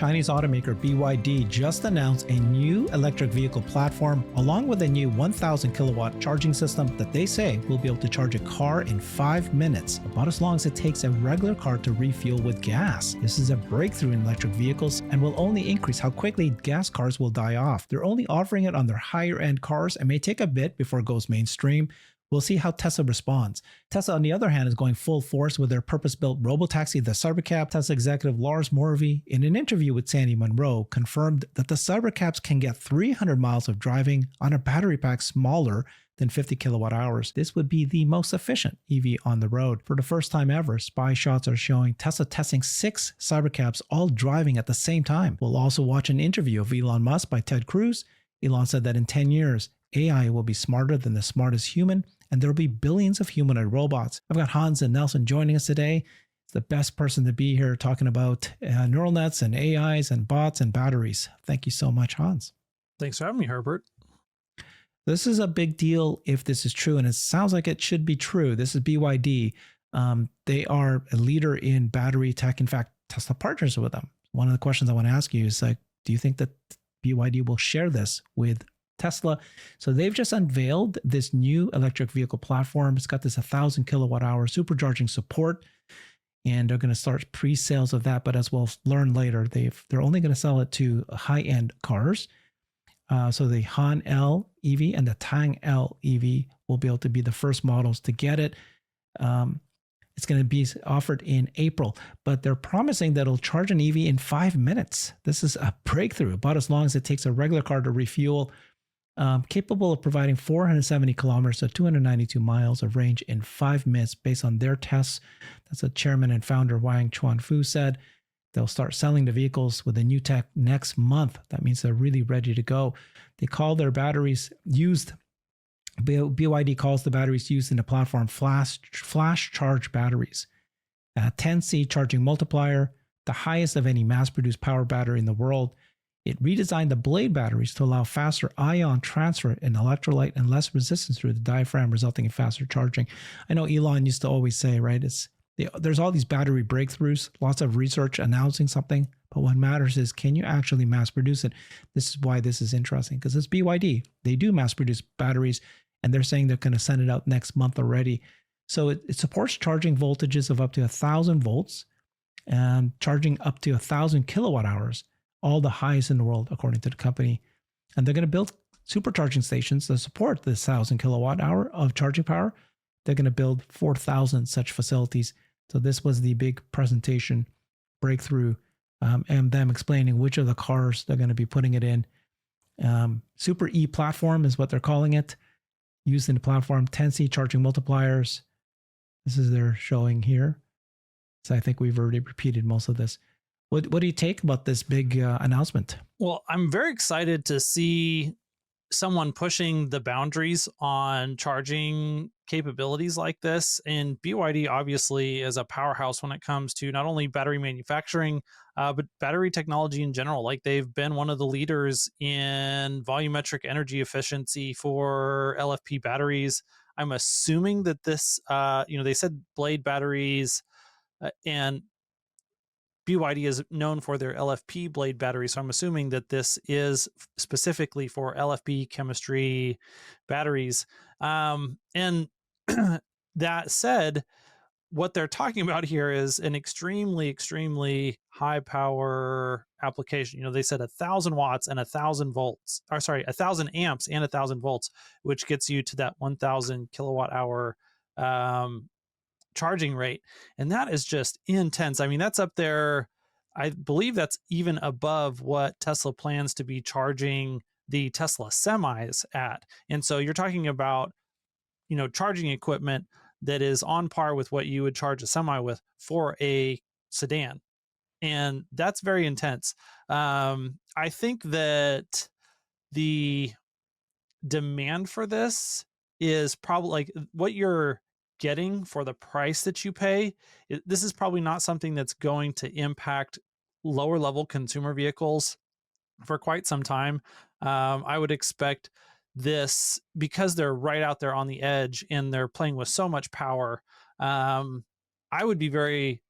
Chinese automaker BYD just announced a new electric vehicle platform along with a new 1,000 kilowatt charging system that they say will be able to charge a car in 5 minutes, about as long as it takes a regular car to refuel with gas. This is a breakthrough in electric vehicles and will only increase how quickly gas cars will die off. They're only offering it on their higher end cars and may take a bit before it goes mainstream. We'll see how Tesla responds. Tesla, on the other hand, is going full force with their purpose-built robotaxi, the Cybercab. Tesla executive Lars Morvey, in an interview with Sandy Munro, confirmed that the Cybercabs can get 300 miles of driving on a battery pack smaller than 50 kilowatt hours. This would be the most efficient EV on the road. For the first time ever, spy shots are showing Tesla testing 6 Cybercabs all driving at the same time. We'll also watch an interview of Elon Musk by Ted Cruz. Elon said that in 10 years, AI will be smarter than the smartest human, and there will be billions of humanoid robots. I've got Hans and Nelson joining us today. It's the best person to be here talking about neural nets and AIs and bots and batteries. Thank you so much, Hans. Thanks for having me, Herbert. This is a big deal if this is true, and it sounds like it should be true. This is BYD. They are a leader in battery tech. In fact, Tesla partners with them. One of the questions I want to ask you is, like, do you think that BYD will share this with Tesla? So they've just unveiled this new electric vehicle platform. It's got this 1,000 kilowatt hour supercharging support, and they're going to start pre-sales of that. But as we'll learn later, they're only going to sell it to high-end cars. So the Han L EV and the Tang L EV will be able to be the first models to get it. It's going to be offered in April, but they're promising that it'll charge an EV in 5 minutes. This is a breakthrough, about as long as it takes a regular car to refuel. Capable of providing 470 kilometers, so 292 miles of range in 5 minutes based on their tests. That's what chairman and founder Wang Chuanfu said. They'll start selling the vehicles with the new tech next month. That means they're really ready to go. They call their batteries used. BYD calls the batteries used in the platform flash charge batteries. 10C charging multiplier, the highest of any mass-produced power battery in the world. It redesigned the blade batteries to allow faster ion transfer in electrolyte and less resistance through the diaphragm, resulting in faster charging. I know Elon used to always say, right, there's all these battery breakthroughs, lots of research announcing something, but what matters is, can you actually mass produce it? This is why this is interesting, because it's BYD. They do mass produce batteries, and they're saying they're going to send it out next month already. So it supports charging voltages of up to 1,000 volts and charging up to 1,000 kilowatt hours, all the highest in the world, according to the company. And they're going to build supercharging stations to support this 1,000 kilowatt hour of charging power. They're going to build 4,000 such facilities. So this was the big presentation breakthrough, and them explaining which of the cars they're going to be putting it in. Super E platform is what they're calling it. Used in the platform, 10C charging multipliers. This is their showing here. So I think we've already repeated most of this. What do you take about this big announcement? Well, I'm very excited to see someone pushing the boundaries on charging capabilities like this. And BYD obviously is a powerhouse when it comes to not only battery manufacturing, but battery technology in general. Like, they've been one of the leaders in volumetric energy efficiency for LFP batteries. I'm assuming that this, they said blade batteries, and BYD is known for their LFP blade battery, so I'm assuming that this is specifically for LFP chemistry batteries. And that said, what they're talking about here is an extremely, extremely high power application. They said 1,000 watts and 1,000 volts, 1,000 amps and 1,000 volts, which gets you to that 1,000 kilowatt hour charging rate. And that is just intense. I mean, that's up there. I believe that's even above what Tesla plans to be charging the Tesla semis at. And so you're talking about, charging equipment that is on par with what you would charge a semi with for a sedan. And that's very intense. I think that the demand for this is probably, like, what you're getting for the price that you pay. This is probably not something that's going to impact lower level consumer vehicles for quite some time. I would expect this, because they're right out there on the edge and they're playing with so much power. I would be very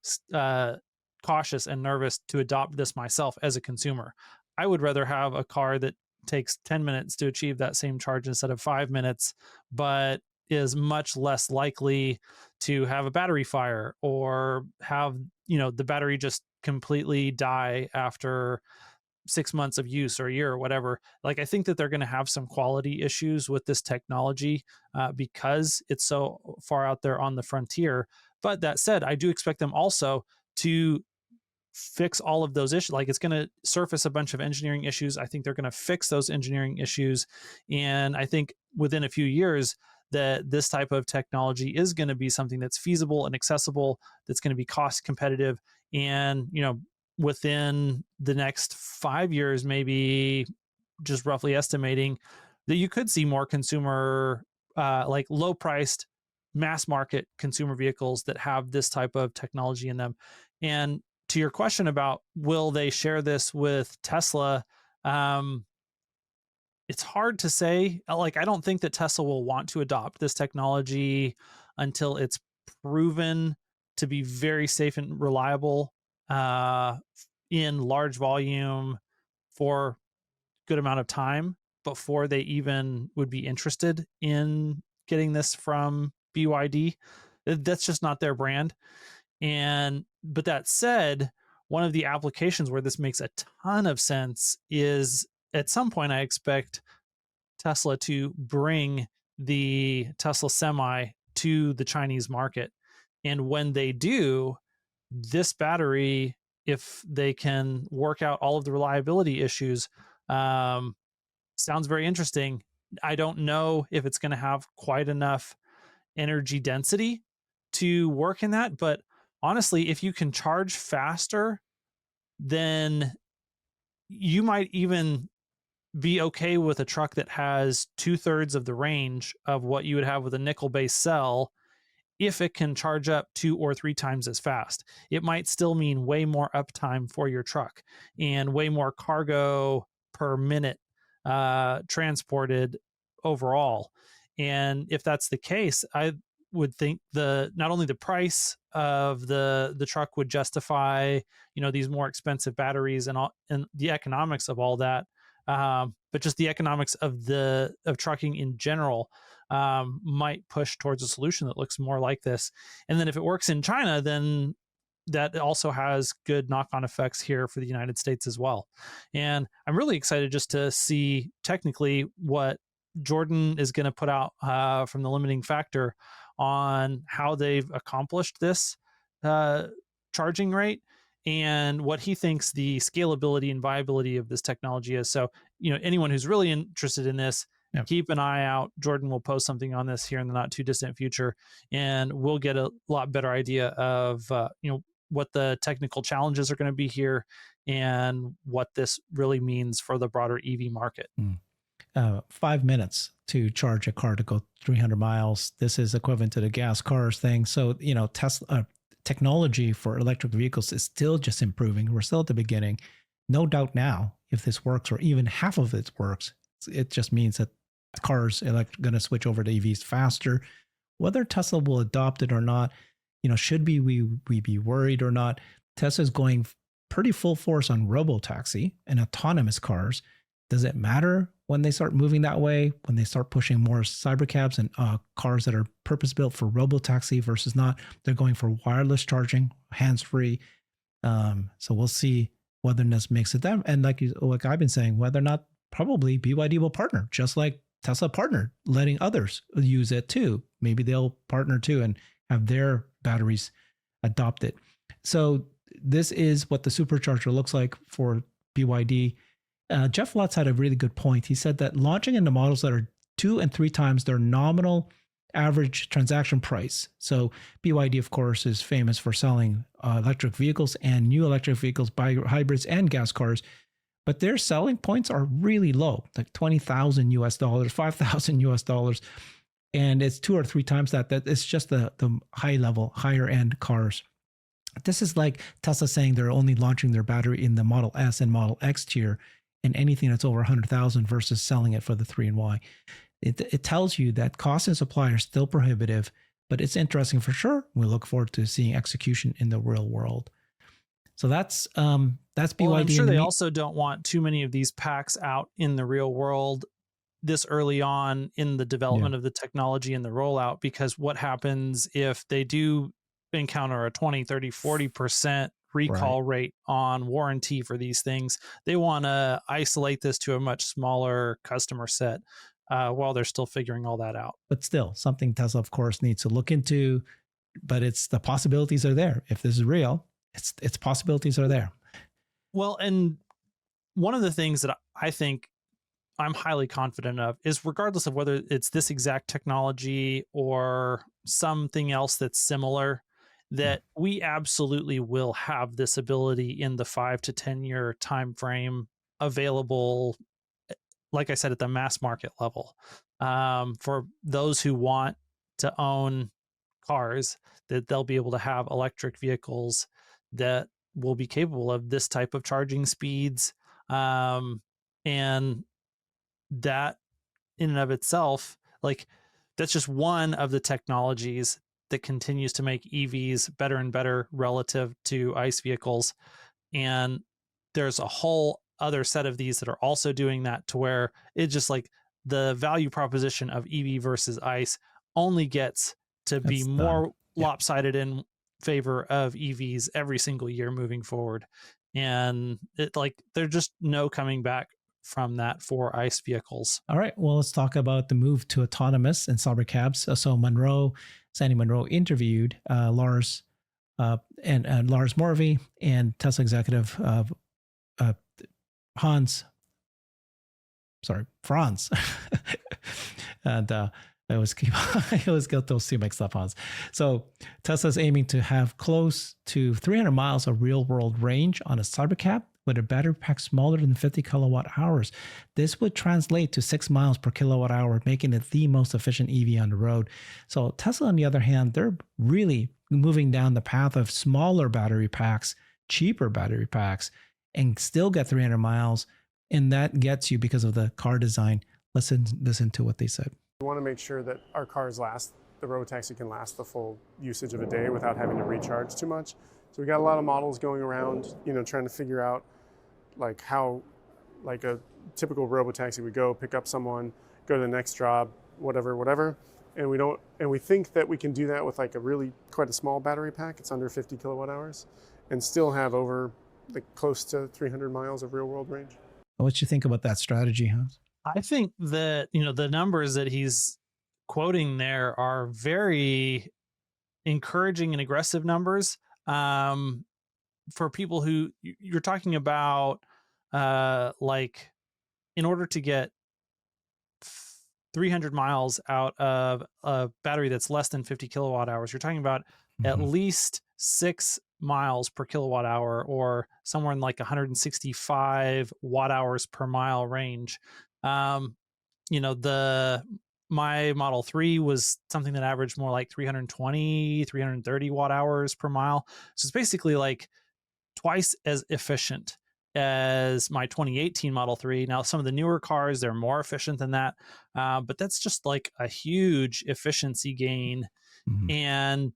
cautious and nervous to adopt this myself as a consumer. I would rather have a car that takes 10 minutes to achieve that same charge instead of 5 minutes, but is much less likely to have a battery fire or have, the battery just completely die after 6 months of use or a year or whatever. Like, I think that they're going to have some quality issues with this technology because it's so far out there on the frontier. But that said, I do expect them also to fix all of those issues. Like, it's going to surface a bunch of engineering issues. I think they're going to fix those engineering issues. And I think within a few years, that this type of technology is going to be something that's feasible and accessible, that's going to be cost competitive. And, within the next 5 years, maybe, just roughly estimating, that you could see more consumer, like low priced mass market consumer vehicles that have this type of technology in them. And to your question about will they share this with Tesla, it's hard to say. Like, I don't think that Tesla will want to adopt this technology until it's proven to be very safe and reliable in large volume for good amount of time before they even would be interested in getting this from BYD. That's just not their brand. But that said, one of the applications where this makes a ton of sense is, at some point, I expect Tesla to bring the Tesla Semi to the Chinese market. And when they do, this battery, if they can work out all of the reliability issues, sounds very interesting. I don't know if it's going to have quite enough energy density to work in that, but honestly, if you can charge faster, then you might even be okay with a truck that has 2/3 of the range of what you would have with a nickel-based cell if it can charge up 2 or 3 times as fast. It might still mean way more uptime for your truck and way more cargo per minute transported overall. And if that's the case, I would think not only the price of the truck would justify, these more expensive batteries and the economics of all that, but just the economics of trucking in general might push towards a solution that looks more like this. And then if it works in China, then that also has good knock-on effects here for the United States as well. And I'm really excited just to see technically what Jordan is going to put out from the limiting factor on how they've accomplished this charging rate and what he thinks the scalability and viability of this technology is. So, anyone who's really interested in this, Yep. keep an eye out. Jordan will post something on this here in the not too distant future, and we'll get a lot better idea of, what the technical challenges are going to be here and what this really means for the broader EV market. 5 minutes to charge a car to go 300 miles. This is equivalent to the gas cars thing. So, Tesla technology for electric vehicles is still just improving. We're still at the beginning. No doubt now, if this works or even half of it works, it just means that cars are going to switch over to EVs faster. Whether Tesla will adopt it or not, should we be worried or not? Tesla's going pretty full force on robotaxi and autonomous cars. Does it matter when they start moving that way, when they start pushing more Cybercabs and cars that are purpose-built for robotaxi versus not? They're going for wireless charging, hands-free. So we'll see whether this makes it them. And like I've been saying, whether or not probably BYD will partner, just like Tesla partnered, letting others use it too. Maybe they'll partner too and have their batteries adopted. So this is what the supercharger looks like for BYD. Jeff Lutz had a really good point. He said that launching into models that are 2 and 3 times their nominal average transaction price. So BYD, of course, is famous for selling electric vehicles and new electric vehicles, hybrids and gas cars. But their selling points are really low, like $20,000 US, $5,000 US. And it's 2 or 3 times that. That it's just the high level, higher end cars. This is like Tesla saying they're only launching their battery in the Model S and Model X tier, and anything that's over 100,000 versus selling it for the 3 and Y. It tells you that cost and supply are still prohibitive, but it's interesting for sure. We look forward to seeing execution in the real world. So that's Well, and I'm BYD sure in the they meat. also don't want too many of these packs out in the real world this early on in the Yeah, development of the technology and the rollout, because what happens if they do encounter a 20, 30, 40% right. recall rate on warranty for these things? They want to isolate this to a much smaller customer set while they're still figuring all that out. But still, something Tesla, of course, needs to look into. But it's the possibilities are there. If this is real, it's possibilities are there. Well, and one of the things that I think I'm highly confident of is, regardless of whether it's this exact technology or something else that's similar, Yeah, that we absolutely will have this ability in the 5 to 10 year time frame available, like I said, at the mass market level, for those who want to own cars, that they'll be able to have electric vehicles that will be capable of this type of charging speeds, and that in and of itself, like, that's just one of the technologies that continues to make EVs better and better relative to ICE vehicles. And there's a whole other set of these that are also doing that, to where it's just like the value proposition of EV versus ICE only gets to be that's done. more Yeah. lopsided in favor of EVs every single year moving forward. And it, like, there's just no coming back from that for ICE vehicles. All right. Well, let's talk about the move to autonomous and Cybercabs. So Sandy Monroe interviewed Lars Morvey and Tesla executive uh, Hans. Sorry, Franz. And I always I always get those two mixed up, Hans. So Tesla's aiming to have close to 300 miles of real world range on a Cybercab with a battery pack smaller than 50 kilowatt hours. This would translate to 6 miles per kilowatt hour, making it the most efficient EV on the road. So Tesla, on the other hand, they're really moving down the path of smaller battery packs, cheaper battery packs, and still get 300 miles. And that gets you because of the car design. Listen to what they said. We want to make sure that our cars last, the robotaxi can last the full usage of a day without having to recharge too much. So we got a lot of models going around, trying to figure out like how, like a typical robotaxi would go, pick up someone, go to the next job, whatever. And we think that we can do that with like quite a small battery pack. It's under 50 kilowatt hours, and still have over like close to 300 miles of real world range. What you think about that strategy, Hans? I think that, the numbers that he's quoting there are very encouraging and aggressive numbers, for people who you're talking about, like, in order to get 300 miles out of a battery that's less than 50 kilowatt hours, you're talking about at least 6 miles per kilowatt hour, or somewhere in like 165 watt hours per mile range. The my Model 3 was something that averaged more like 320, 330 watt hours per mile. So it's basically like twice as efficient as my 2018 Model 3. Now, some of the newer cars, they're more efficient than that, but that's just like a huge efficiency gain. And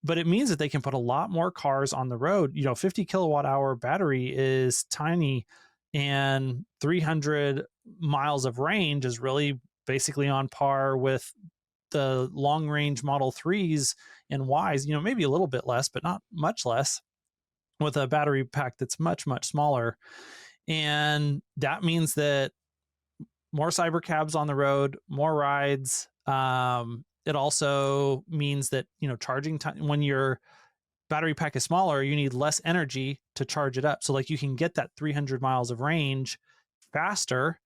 but it means that they can put a lot more cars on the road. 50 kilowatt hour battery is tiny, and 300 miles of range is really basically on par with the long range Model 3s and Ys, maybe a little bit less, but not much less, with a battery pack that's much, much smaller. And that means that more Cybercabs on the road, more rides. It also means that, charging time, when your battery pack is smaller, you need less energy to charge it up. So like, you can get that 300 miles of range faster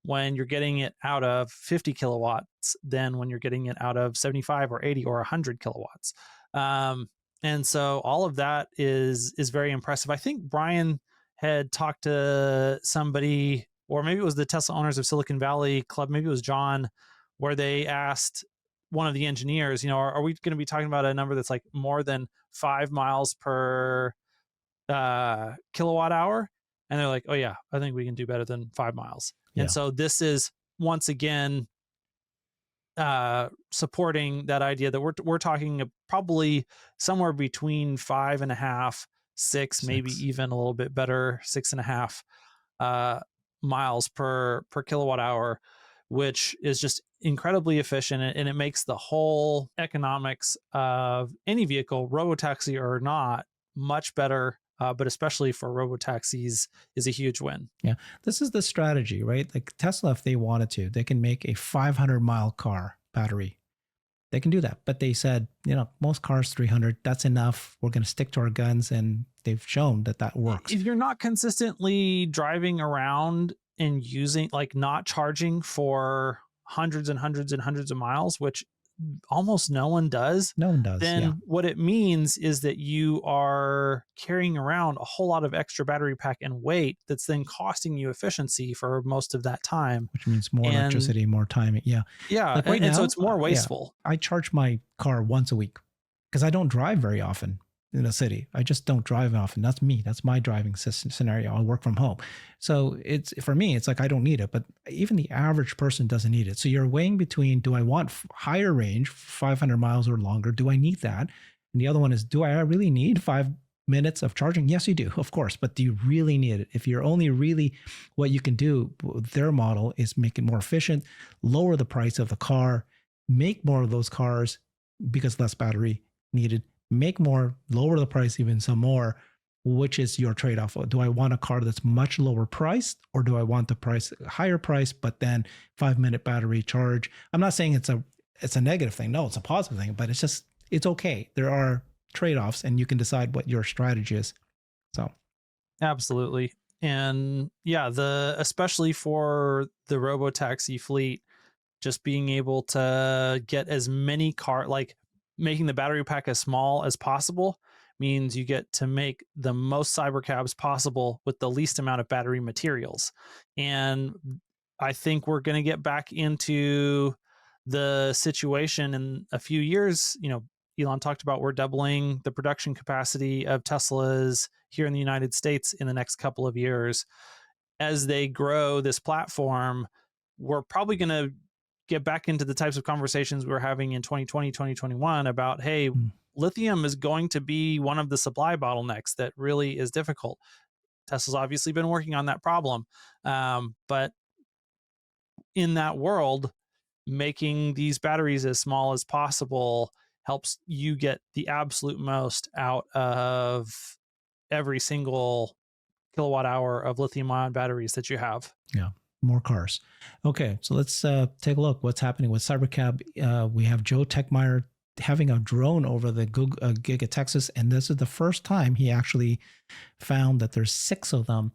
when you're getting it out of 50 kilowatts than when you're getting it out of 75 or 80 or 100 kilowatts. And so all of that is very impressive. I think Brian had talked to somebody, or maybe it was the Tesla Owners of Silicon Valley Club, maybe it was John, where they asked one of the engineers, are we going to be talking about a number that's like more than 5 miles per kilowatt hour? And they're like, oh yeah, I think we can do better than 5 miles. Yeah. And so this is once again supporting that idea that we're talking probably somewhere between 5.5, maybe even a little bit better, 6.5 miles per kilowatt hour, which is just incredibly efficient, and it makes the whole economics of any vehicle, robotaxi or not, much better. But especially for robotaxis is a huge win. Yeah, this is the strategy, right? Like Tesla, if they wanted to, they can make a 500-mile car battery. They can do that. But they said, most cars 300, that's enough. We're going to stick to our guns. And they've shown that that works. If you're not consistently driving around and using, like not charging for hundreds and hundreds and hundreds of miles, which almost no one does. No one does. Then what it means is that you are carrying around a whole lot of extra battery pack and weight that's then costing you efficiency for most of that time. Which means more electricity, more time. Yeah. Yeah. Like right and now, so it's more wasteful. I charge my car once a week because I don't drive very often in the city. I just don't drive often. That's me. That's my driving scenario. I work from home. So for me, it's like, I don't need it, but even the average person doesn't need it. So you're weighing between, do I want higher range, 500 miles or longer? Do I need that? And the other one is, do I really need 5 minutes of charging? Yes, you do, of course, but do you really need it? If you're only really, what you can do with their model is make it more efficient, lower the price of the car, make more of those cars because less battery needed, make more, lower the price even some more. Which is your trade-off? Do I want a car that's much lower priced, or do I want the price higher price, but then 5-minute battery charge? I'm not saying it's a negative thing. No, it's a positive thing, but it's okay. There are trade-offs, and you can decide what your strategy is. So absolutely. And yeah, especially for the robotaxi fleet, just being able to get as many like making the battery pack as small as possible means you get to make the most Cybercabs possible with the least amount of battery materials. And I think we're going to get back into the situation in a few years. Elon talked about we're doubling the production capacity of Teslas here in the United States in the next couple of years. As they grow this platform, we're probably going to get back into the types of conversations we were having in 2020, 2021 about, hey, lithium is going to be one of the supply bottlenecks that really is difficult. Tesla's obviously been working on that problem. But in that world, making these batteries as small as possible helps you get the absolute most out of every single kilowatt hour of lithium ion batteries that you have. Yeah. More cars. Okay, so let's take a look. What's happening with Cybercab? We have Joe Techmeyer having a drone over the Giga Texas, and this is the first time he actually found that there's 6 of them.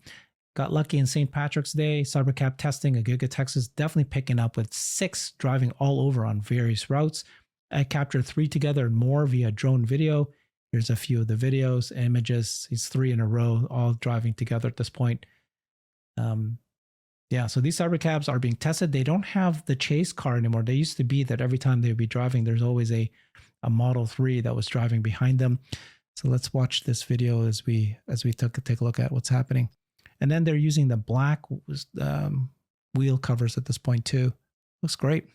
Got lucky in St. Patrick's Day. Cybercab testing a Giga Texas, definitely picking up with 6 driving all over on various routes. I captured 3 together and more via drone video. Here's a few of the videos, images. It's 3 in a row, all driving together at this point. Yeah, so these Cybercabs are being tested. They don't have the chase car anymore. They used to be that every time they would be driving, there's always a Model 3 that was driving behind them. So let's watch this video as we take a look at what's happening. And then they're using the black wheel covers at this point too. Looks great.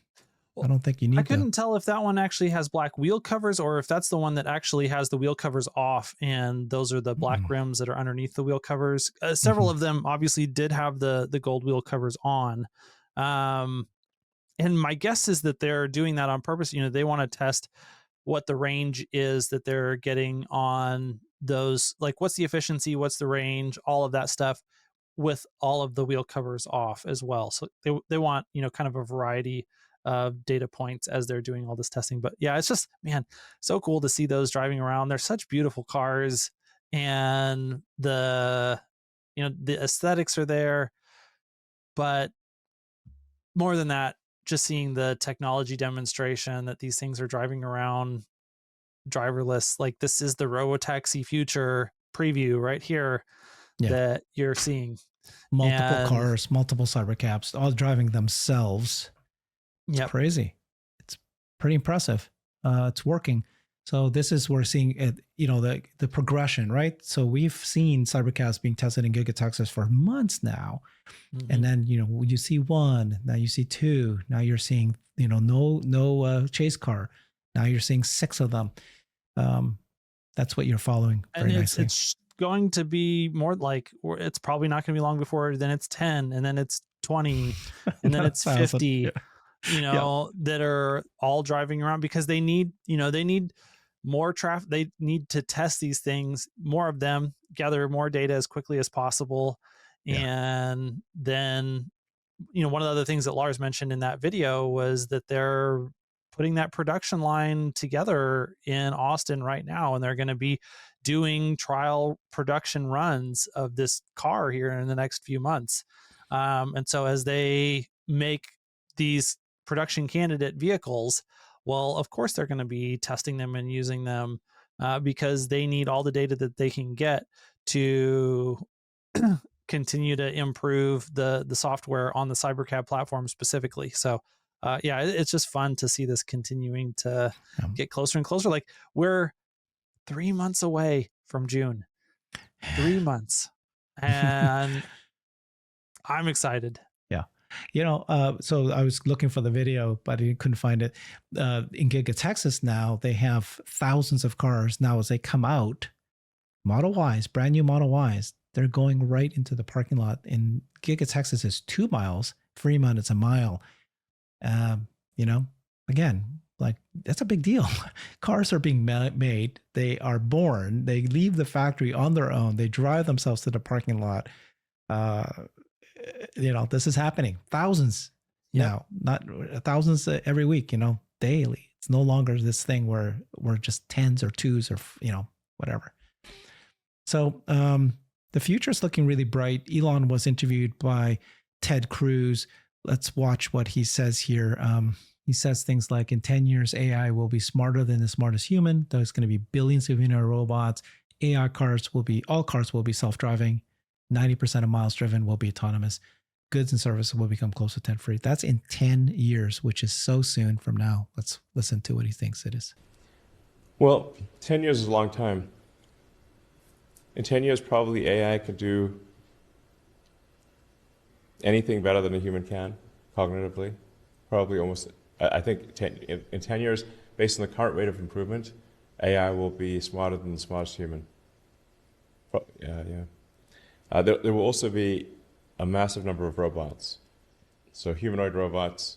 I don't think you need. I couldn't tell if that one actually has black wheel covers or if that's the one that actually has the wheel covers off and those are the black rims that are underneath the wheel covers. Several of them obviously did have the gold wheel covers on. And my guess is that they're doing that on purpose. They want to test what the range is that they're getting on those, like what's the efficiency, what's the range, all of that stuff with all of the wheel covers off as well. So they want, kind of a variety of data points as they're doing all this testing. But yeah, it's just, man, so cool to see those driving around. They're such beautiful cars and the aesthetics are there, but more than that, just seeing the technology demonstration that these things are driving around driverless, like this is the robotaxi future preview right here that you're seeing. Multiple cars, multiple Cybercabs, all driving themselves. It's crazy. It's pretty impressive. It's working. So this is we're seeing it, the progression, right? So we've seen Cybercabs being tested in Giga Texas for months now. And then, you see 1, now you see 2, now you're seeing, no chase car. Now you're seeing 6 of them. That's what you're following very nicely. It's going to be more like, or it's probably not going to be long before then it's 10 and then it's 20 and then it's 50, that are all driving around because they need more traffic. They need to test these things, more of them, gather more data as quickly as possible. And then, one of the other things that Lars mentioned in that video was that they're putting that production line together in Austin right now, and they're going to be doing trial production runs of this car here in the next few months. And so as they make these production candidate vehicles, well, of course they're going to be testing them and using them because they need all the data that they can get to continue to improve the software on the Cybercab platform specifically. So it's just fun to see this continuing to get closer and closer. Like, we're 3 months away from June. 3 months. And I'm excited. So I was looking for the video, but I couldn't find it. In Giga Texas now, they have thousands of cars. Now as they come out, Model Ys, brand new Model Ys, they're going right into the parking lot. In Giga Texas is 2 miles. Fremont, it's a mile. Again, like, that's a big deal. Cars are being made. They are born. They leave the factory on their own. They drive themselves to the parking lot. This is happening. Thousands now, not thousands every week, daily. It's no longer this thing where we're just tens or twos or, whatever. So the future is looking really bright. Elon was interviewed by Ted Cruz. Let's watch what he says here. He says things like, in 10 years, AI will be smarter than the smartest human. There's going to be billions of humanoid robots. All cars will be self-driving. 90% of miles driven will be autonomous. Goods and services will become close to 10 free. That's in 10 years, which is so soon from now. Let's listen to what he thinks it is. Well, 10 years is a long time. In 10 years, probably AI could do anything better than a human can, cognitively. Probably almost, I think in 10 years, based on the current rate of improvement, AI will be smarter than the smartest human. There will also be a massive number of robots. So humanoid robots.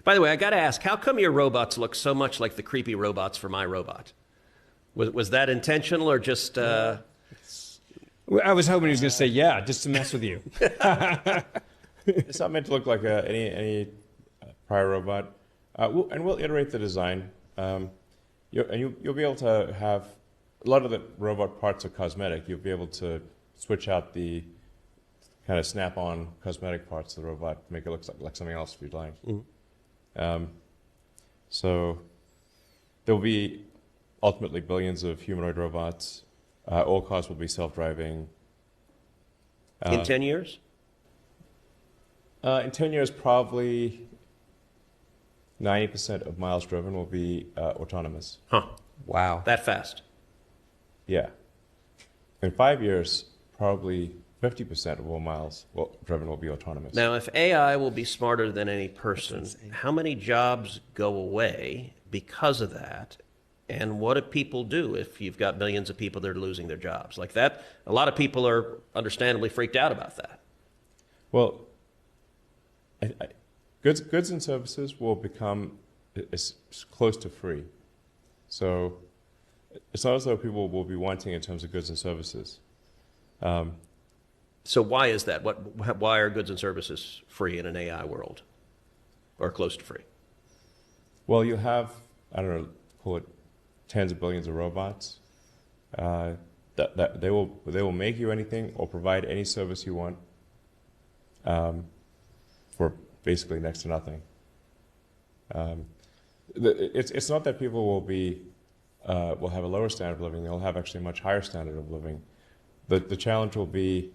By the way, I got to ask, how come your robots look so much like the creepy robots for my robot? Was that intentional or just... I was hoping he was going to say, just to mess with you. It's not meant to look like any prior robot. We'll iterate the design. You'll be able to have... A lot of the robot parts are cosmetic. You'll be able to switch out the kind of snap-on cosmetic parts of the robot, make it look like something else if you'd like. So there will be ultimately billions of humanoid robots. All cars will be self-driving. In 10 years? In 10 years, probably 90% of miles driven will be autonomous. Huh. Wow. That fast? Yeah. In 5 years, probably 50% of all miles driven will be autonomous. Now, if AI will be smarter than any person, how many jobs go away because of that? And what do people do if you've got millions of people that are losing their jobs? Like that, a lot of people are understandably freaked out about that. Well, goods and services will become as close to free. So it's not as though people will be wanting in terms of goods and services. So why is that? Why are goods and services free in an AI world, or close to free? Well, you have, I don't know, call it tens of billions of robots. That they will make you anything or provide any service you want for basically next to nothing. It's not that people will have a lower standard of living; they'll have actually a much higher standard of living. The challenge will be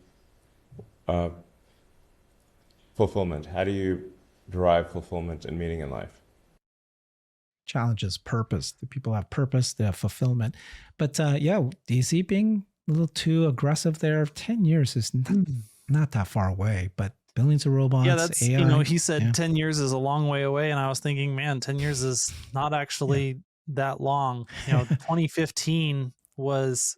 fulfillment. How do you derive fulfillment and meaning in life? Challenge is purpose. The people have purpose, they have fulfillment. But DC being a little too aggressive there. 10 years is not that far away, but billions of robots. Yeah, that's, AI, he said 10 years is a long way away. And I was thinking, man, 10 years is not actually that long. 2015 was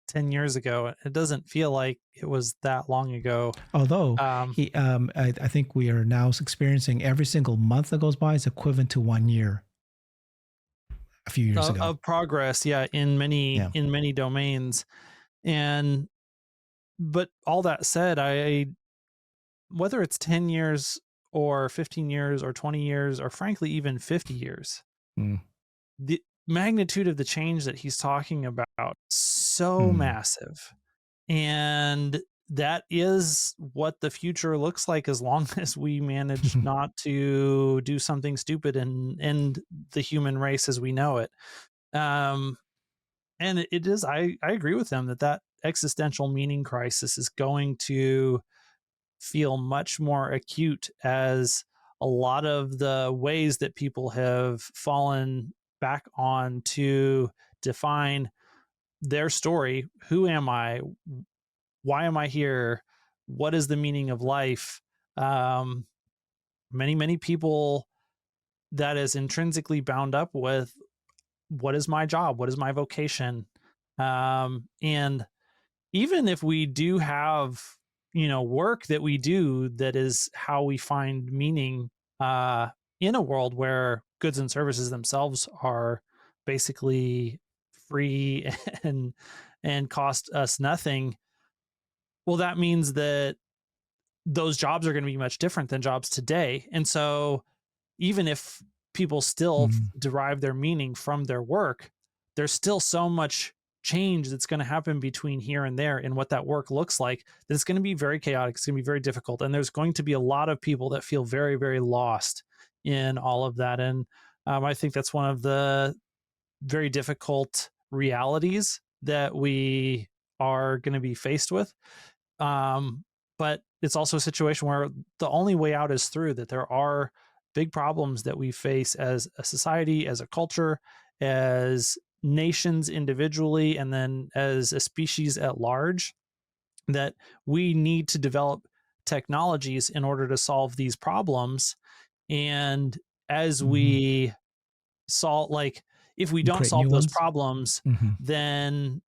10 years ago. It doesn't feel like it was that long ago. Although Um, I think we are now experiencing every single month that goes by is equivalent to 1 year a few years ago. of progress, yeah, Yeah. in many domains. And but all that said, I whether it's 10 years or 15 years or 20 years or frankly even 50 years, Mm. the magnitude of the change that he's talking about so Mm. massive. And that is what the future looks like as long as we manage not to do something stupid and end the human race as we know it. Um, and it is, I agree with them that that existential meaning crisis is going to feel much more acute as a lot of the ways that people have fallen back on to define their story. Who am I? Why am I here? What is the meaning of life? Um, many people that is intrinsically bound up with what is my job? What is my vocation? And even if we do have, work that we do that is how we find meaning in a world where goods and services themselves are basically free and cost us nothing, well, that means that those jobs are going to be much different than jobs today. And so even if people still Mhm. derive their meaning from their work, there's still so much change that's going to happen between here and there in what that work looks like that it's going to be very chaotic. It's going to be very difficult. And there's going to be a lot of people that feel very, very lost in all of that. And I think that's one of the very difficult realities that we are going to be faced with. But it's also a situation where the only way out is through, that there are big problems that we face as a society, as a culture, as nations individually, and then as a species at large, that we need to develop technologies in order to solve these problems. And as Mhm. we solve, like, if we don't Create solve new those ones. problems, Mhm. then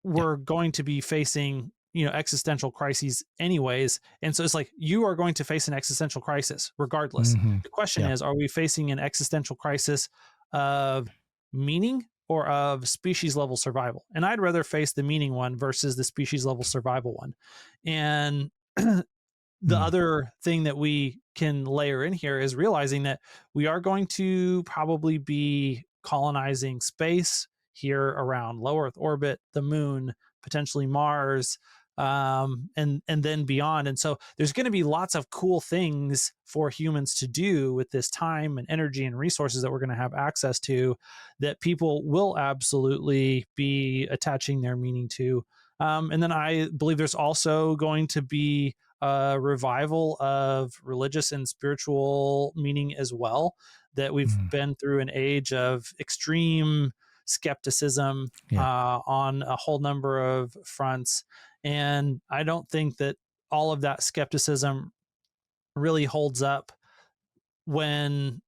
Yeah. we're going to be facing existential crises anyways. And so it's like, you are going to face an existential crisis regardless. Mhm. The question Yeah. is, are we facing an existential crisis of meaning or of species level survival? And I'd rather face the meaning one versus the species level survival one. And the Mm. other thing that we can layer in here is realizing that we are going to probably be colonizing space here around low Earth orbit, the moon, potentially Mars, and then beyond. And so there's going to be lots of cool things for humans to do with this time and energy and resources that we're going to have access to, that people will absolutely be attaching their meaning to. And then I believe there's also going to be a revival of religious and spiritual meaning as well, that we've Mm. been through an age of extreme skepticism Yeah. on a whole number of fronts. And I don't think that all of that skepticism really holds up when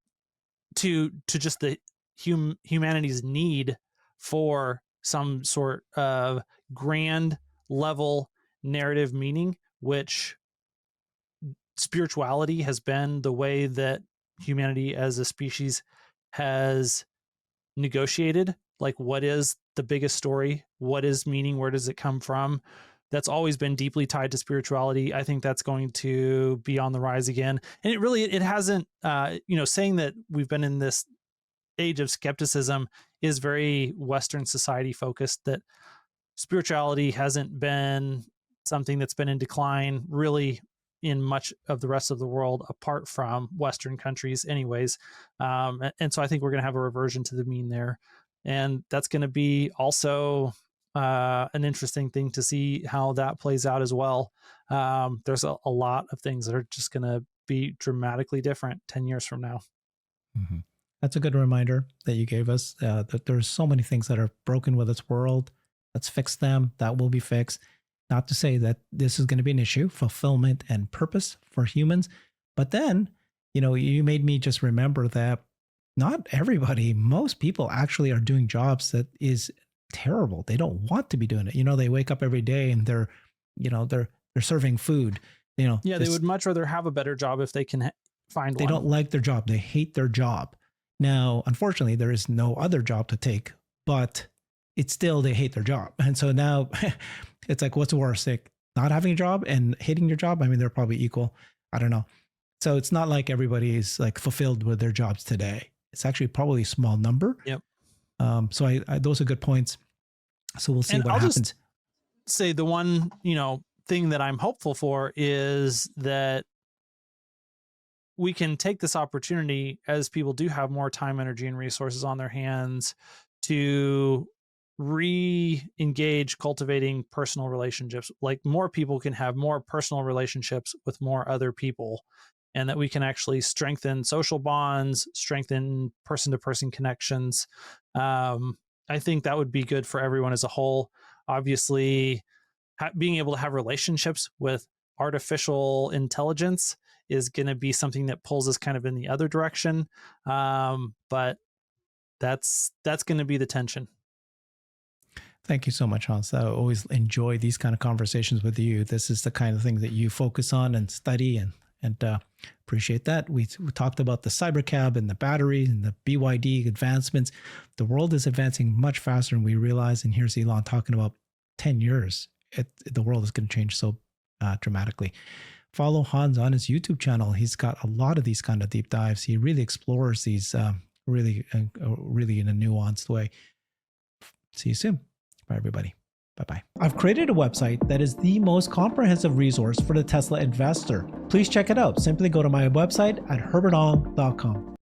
to just the humanity's need for some sort of grand level narrative meaning, which spirituality has been the way that humanity as a species has negotiated. Like, what is the biggest story? What is meaning? Where does it come from? That's always been deeply tied to spirituality. I think that's going to be on the rise again. And it hasn't, saying that we've been in this age of skepticism is very Western society focused, that spirituality hasn't been something that's been in decline really in much of the rest of the world apart from Western countries anyways. And so I think we're going to have a reversion to the mean there. And that's going to be also an interesting thing to see how that plays out as well. There's a lot of things that are just going to be dramatically different 10 years from now. Mhm. That's a good reminder that you gave us, that there's so many things that are broken with this world. Let's fix them. That will be fixed. Not to say that this is going to be an issue, fulfillment and purpose for humans. But then, you made me just remember that not everybody, most people actually are doing jobs that is terrible. They don't want to be doing it. They wake up every day and they're serving food. Yeah, they would much rather have a better job if they can find one. They don't like their job. They hate their job. Now, unfortunately, there is no other job to take, but it's still, they hate their job. And so now it's like, what's worse? Like not having a job and hating your job? I mean, they're probably equal. I don't know. So it's not like everybody is like fulfilled with their jobs today. It's actually probably a small number. Yep. So I those are good points. So we'll see what happens. Just say the one, thing that I'm hopeful for is that we can take this opportunity as people do have more time, energy, and resources on their hands to re-engage cultivating personal relationships. Like more people can have more personal relationships with more other people, and that we can actually strengthen social bonds, strengthen person-to-person connections. I think that would be good for everyone as a whole. Obviously, being able to have relationships with artificial intelligence is going to be something that pulls us kind of in the other direction. But that's going to be the tension. Thank you so much, Hans. I always enjoy these kind of conversations with you. This is the kind of thing that you focus on and study, and appreciate that. We talked about the Cybercab and the battery and the BYD advancements. The world is advancing much faster than we realize. And here's Elon talking about 10 years. The world is going to change so dramatically. Follow Hans on his YouTube channel. He's got a lot of these kind of deep dives. He really explores these really in a nuanced way. See you soon. Bye, everybody. Bye-bye. I've created a website that is the most comprehensive resource for the Tesla investor. Please check it out. Simply go to my website at herbertong.com.